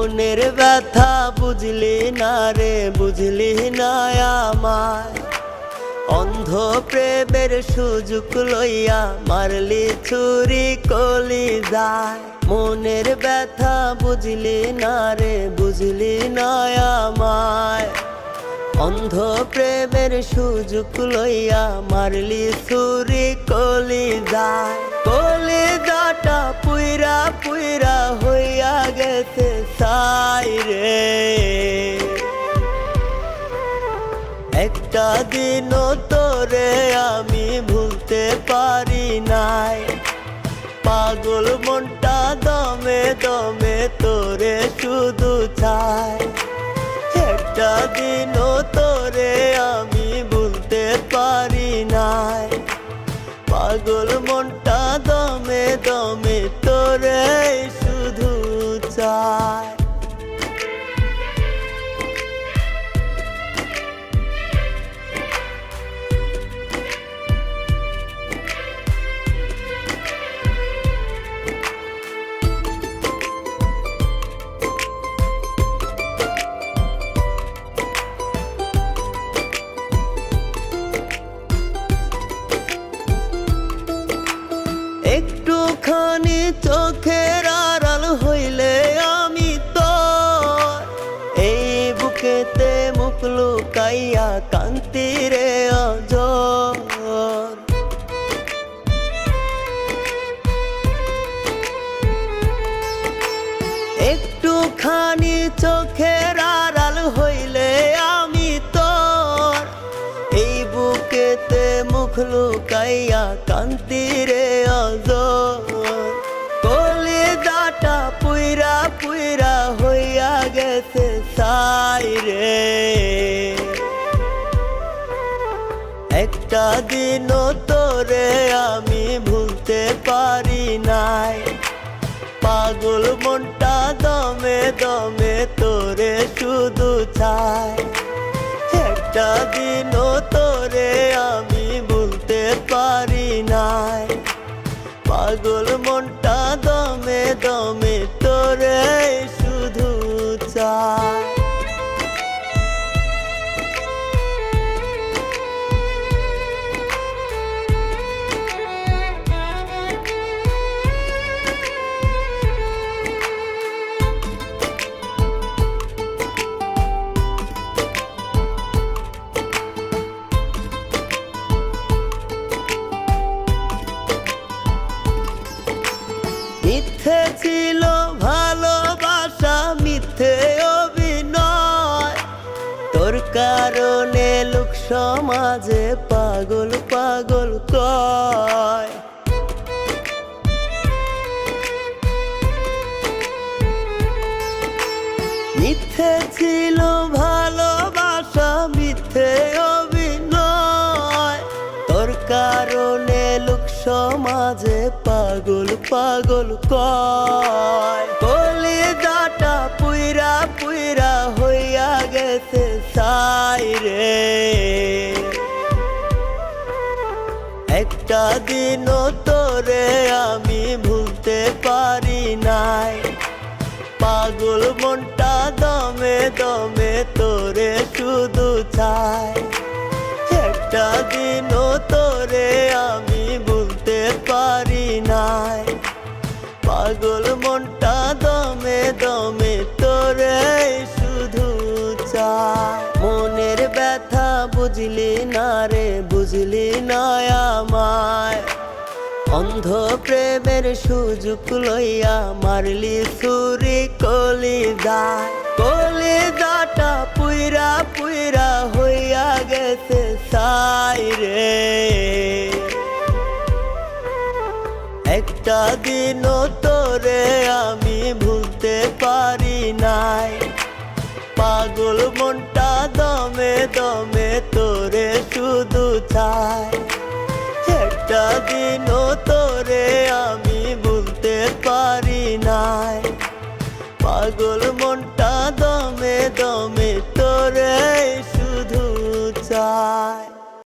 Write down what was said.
মনের ব্যথা বুঝলি না রে, বুঝলি না আমায়। অন্ধ প্রেমের সুযোগ লইয়া মারলি ছুরি কলিজায়। মনের ব্যথা বুঝলি না রে, বুঝলি না আমায়। অন্ধ প্রেমের সুযোগ লইয়া মারলি ছুরি কলিজায়। কলিজাটা পুইরা পুইরা হইয়া গেছে ছাই রে। একটা দিনও তোরে আমি ভুলতে পারি নাই। পাগল মনটা দমে দমে তোরে শুধু চায়। একটা দিনও তোরে আমি ভুলতে পারি নাই। পাগল মনটা দমে দমে তোরে শুধু চায়। একটুখানি চোখের আড়াল হইলে আমি তোর এই বুকেতে মুখ লুকাইয়া কান্তি রে অজর। একটুখানি চোখের আড়াল হইলে আমি তোর এই বুকেতে মুখ লুকাইয়া কান্তি রে অজর। কলিজাটা পুইরা পুইরা হইয়া গেছে ছাই রে। একটা দিনও তোরে আমি ভুলতে পারি নাই। পাগল মনটা দমে দমে তোরে শুধু চায়। একটা দিনও তোরে আমি ভুলতে পারি নাই। পাগল মনটা দমে দমে তোরে শুধু চায়। মিথ্যে ছিল ভালোবাসা, মিথ্যে অভিনয়। তোর কারণে লোক সমাজে পাগল পাগল কয়। মিথ্যে ছিল ভালোবাসা, মিথ্যে অভিনয়। তোর কারণে লোক সমাজে পাগল পাগল কয়। কলিজাটা পুইরা পুইরা হইয়া গেছে ছাই রে। একটা দিনও তোরে আমি ভুলতে পারি নাই। পাগল মনটা দমে দমে তোরে শুধু চায়। একটা দিনও তোরে আমি ভুলতে পারি নাই। পাগল মনটা দমে দমে তোরে শুধু চায়। মনের ব্যথা বুঝলি না রে, বুঝলি না আমায়। অন্ধ প্রেমের সুযোগ লইয়া মারলি ছুরি কলিজায়। কলিজাটা পুইরা পুইরা হইয়া গেছে ছাই রে। একটা দিনও তোরে আমি ভুলতে পারি নাই। পাগল মনটা দমে দমে তোরে শুধু চায়। একটা দিনও তোরে আমি ভুলতে পারি নাই। পাগল